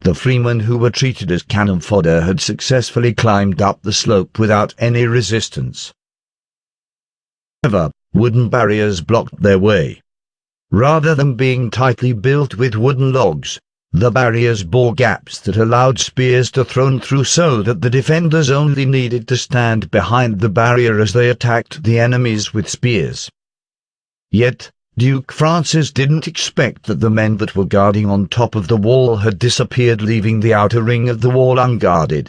The freemen who were treated as cannon fodder had successfully climbed up the slope without any resistance. However, wooden barriers blocked their way. Rather than being tightly built with wooden logs, the barriers bore gaps that allowed spears to thrown through so that the defenders only needed to stand behind the barrier as they attacked the enemies with spears. Yet, Duke Francis didn't expect that the men that were guarding on top of the wall had disappeared, leaving the outer ring of the wall unguarded.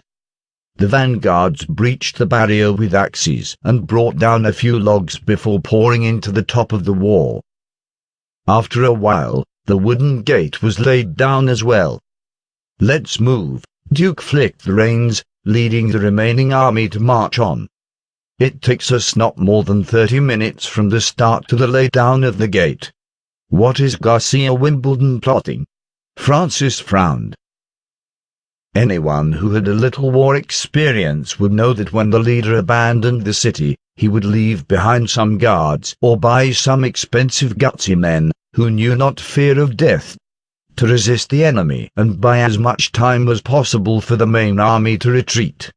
The vanguards breached the barrier with axes and brought down a few logs before pouring into the top of the wall. After a while, the wooden gate was laid down as well. "Let's move," Duke flicked the reins, leading the remaining army to march on. "It takes us not more than 30 minutes from the start to the laydown of the gate." "What is Garcia Wimbledon plotting?" Francis frowned. Anyone who had a little war experience would know that when the leader abandoned the city, he would leave behind some guards or buy some expensive gutsy men, who knew not fear of death, to resist the enemy and buy as much time as possible for the main army to retreat.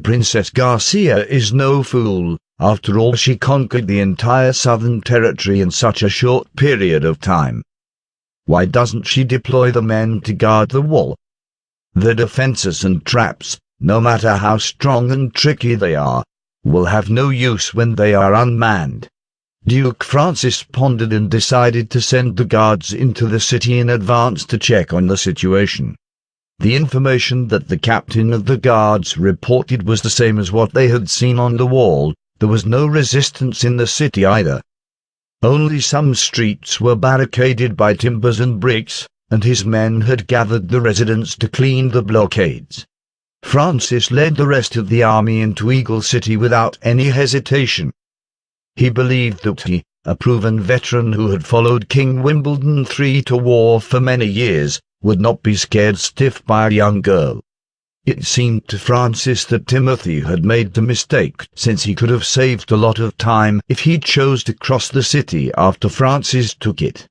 Princess Garcia is no fool. After all, she conquered the entire southern territory in such a short period of time. Why doesn't she deploy the men to guard the wall? The defenses and traps, no matter how strong and tricky they are, will have no use when they are unmanned. Duke Francis pondered and decided to send the guards into the city in advance to check on the situation. The information that the captain of the guards reported was the same as what they had seen on the wall. There was no resistance in the city either. Only some streets were barricaded by timbers and bricks, and his men had gathered the residents to clean the blockades. Francis led the rest of the army into Eagle City without any hesitation. He believed that he, a proven veteran who had followed King Wimbledon III to war for many years, would not be scared stiff by a young girl. It seemed to Francis that Timothy had made the mistake, since he could have saved a lot of time if he chose to cross the city after Francis took it.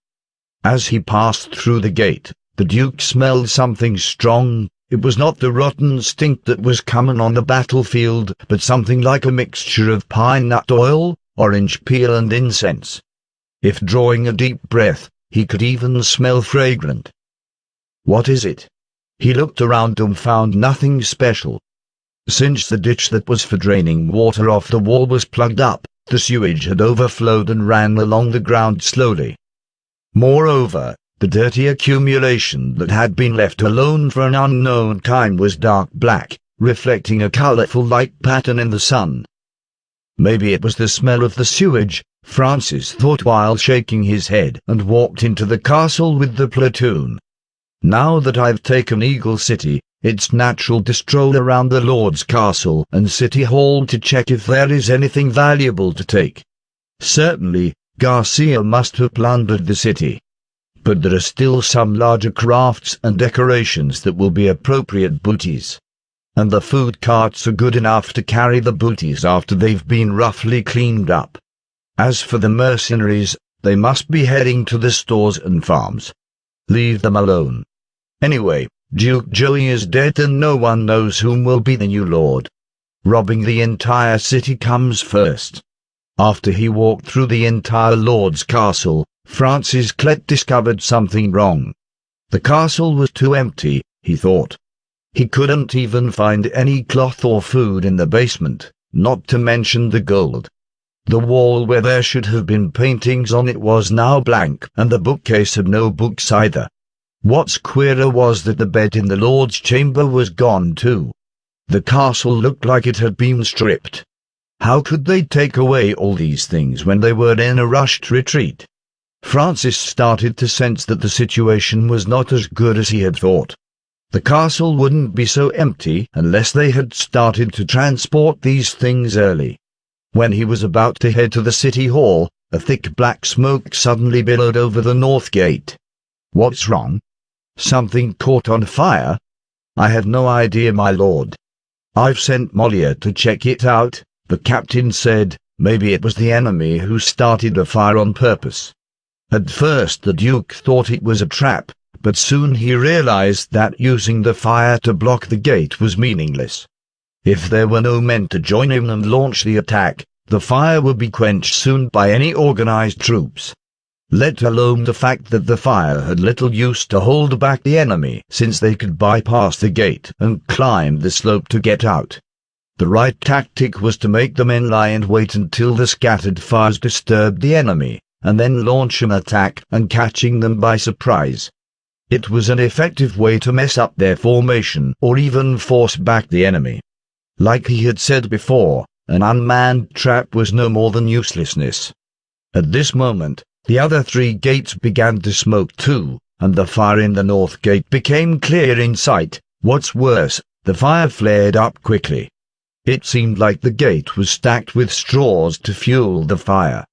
As he passed through the gate, the Duke smelled something strong. It was not the rotten stink that was common on the battlefield, but something like a mixture of pine nut oil, orange peel and incense. If drawing a deep breath, he could even smell fragrant. "What is it?" He looked around and found nothing special. Since the ditch that was for draining water off the wall was plugged up, the sewage had overflowed and ran along the ground slowly. Moreover, the dirty accumulation that had been left alone for an unknown time was dark black, reflecting a colorful light pattern in the sun. Maybe it was the smell of the sewage, Francis thought while shaking his head, and walked into the castle with the platoon. Now that I've taken Eagle City, it's natural to stroll around the Lord's Castle and City Hall to check if there is anything valuable to take. Certainly, Garcia must have plundered the city. But there are still some larger crafts and decorations that will be appropriate booties. And the food carts are good enough to carry the booties after they've been roughly cleaned up. As for the mercenaries, they must be heading to the stores and farms. Leave them alone. Anyway, Duke Joey is dead and no one knows whom will be the new lord. Robbing the entire city comes first. After he walked through the entire Lord's Castle, Francis Klett discovered something wrong. The castle was too empty, he thought. He couldn't even find any cloth or food in the basement, not to mention the gold. The wall where there should have been paintings on it was now blank, and the bookcase had no books either. What's queerer was that the bed in the Lord's chamber was gone too. The castle looked like it had been stripped. How could they take away all these things when they were in a rushed retreat? Francis started to sense that the situation was not as good as he had thought. The castle wouldn't be so empty unless they had started to transport these things early. When he was about to head to the city hall, a thick black smoke suddenly billowed over the north gate. What's wrong? Something caught on fire? I have no idea, my lord. I've sent Molière to check it out, the captain said. Maybe it was the enemy who started a fire on purpose. At first the Duke thought it was a trap, but soon he realized that using the fire to block the gate was meaningless. If there were no men to join him and launch the attack, the fire would be quenched soon by any organized troops. Let alone the fact that the fire had little use to hold back the enemy, since they could bypass the gate and climb the slope to get out. The right tactic was to make the men lie and wait until the scattered fires disturbed the enemy, and then launch an attack and catching them by surprise. It was an effective way to mess up their formation or even force back the enemy. Like he had said before, an unmanned trap was no more than uselessness. At this moment, the other 3 gates began to smoke too, and the fire in the north gate became clear in sight. What's worse, the fire flared up quickly. It seemed like the gate was stacked with straws to fuel the fire.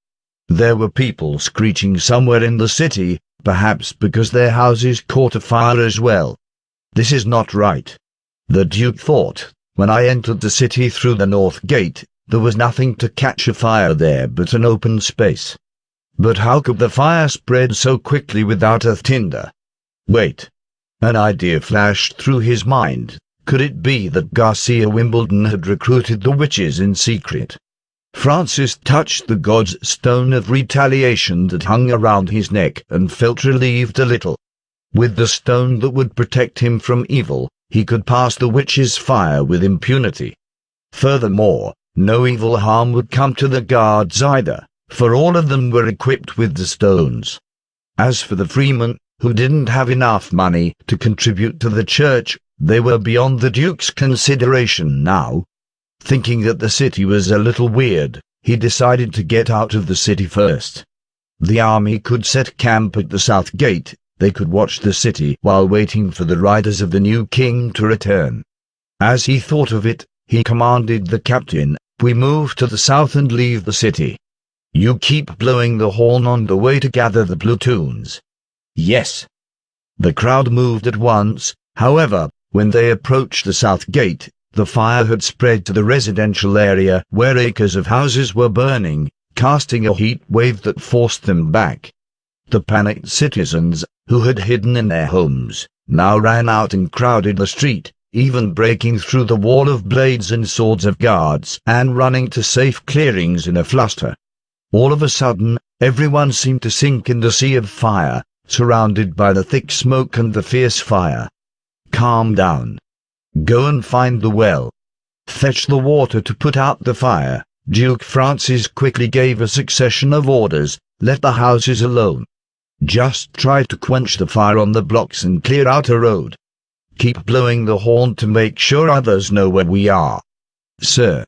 There were people screeching somewhere in the city, perhaps because their houses caught afire as well. This is not right. The Duke thought. When I entered the city through the north gate, there was nothing to catch a fire there but an open space. But how could the fire spread so quickly without a tinder? Wait. An idea flashed through his mind. Could it be that Garcia Wimbledon had recruited the witches in secret? Francis touched the god's stone of retaliation that hung around his neck and felt relieved a little. With the stone that would protect him from evil, he could pass the witch's fire with impunity. Furthermore, no evil harm would come to the guards either, for all of them were equipped with the stones. As for the freemen, who didn't have enough money to contribute to the church, they were beyond the Duke's consideration now. Thinking that the city was a little weird, he decided to get out of the city first. The army could set camp at the south gate. They could watch the city while waiting for the riders of the new king to return. As he thought of it, he commanded the captain, "We move to the south and leave the city. You keep blowing the horn on the way to gather the platoons." "Yes." The crowd moved at once. However, when they approached the south gate, the fire had spread to the residential area where acres of houses were burning, casting a heat wave that forced them back. The panicked citizens, who had hidden in their homes, now ran out and crowded the street, even breaking through the wall of blades and swords of guards and running to safe clearings in a fluster. All of a sudden, everyone seemed to sink in the sea of fire, surrounded by the thick smoke and the fierce fire. "Calm down. Go and find the well. Fetch the water to put out the fire." Duke Francis quickly gave a succession of orders. "Let the houses alone. Just try to quench the fire on the blocks and clear out a road. Keep blowing the horn to make sure others know where we are." "Sir."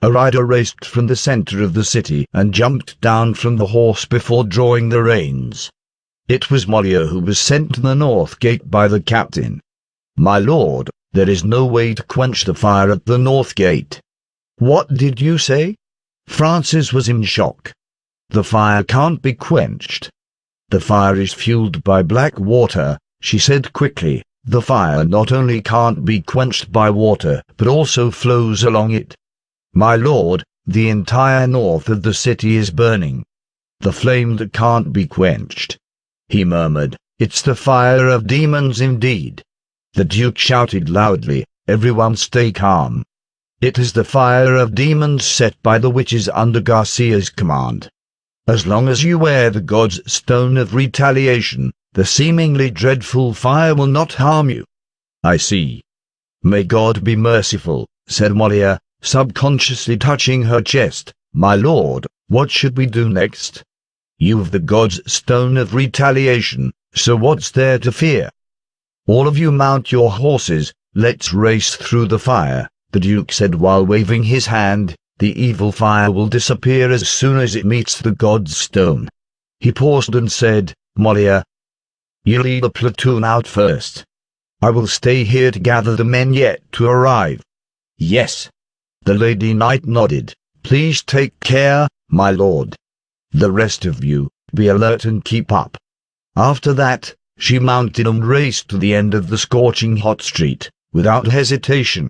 A rider raced from the center of the city and jumped down from the horse before drawing the reins. It was Molière, who was sent to the north gate by the captain. "My lord, there is no way to quench the fire at the north gate." "What did you say?" Francis was in shock. "The fire can't be quenched." "The fire is fueled by black water," she said quickly. "The fire not only can't be quenched by water, but also flows along it." "My lord, the entire north of the city is burning." "The flame that can't be quenched," he murmured. "It's the fire of demons indeed." The Duke shouted loudly, "Everyone stay calm. It is the fire of demons set by the witches under Garcia's command. As long as you wear the god's stone of retaliation, the seemingly dreadful fire will not harm you." "I see. May God be merciful," said Molière, subconsciously touching her chest. "My lord, what should we do next?" "You've the god's stone of retaliation, so what's there to fear? All of you mount your horses, let's race through the fire," the Duke said while waving his hand. "The evil fire will disappear as soon as it meets the god's stone." He paused and said, "Molière, you lead the platoon out first. I will stay here to gather the men yet to arrive." "Yes." The Lady Knight nodded. "Please take care, my lord. The rest of you, be alert and keep up." After that, she mounted and raced to the end of the scorching hot street. Without hesitation,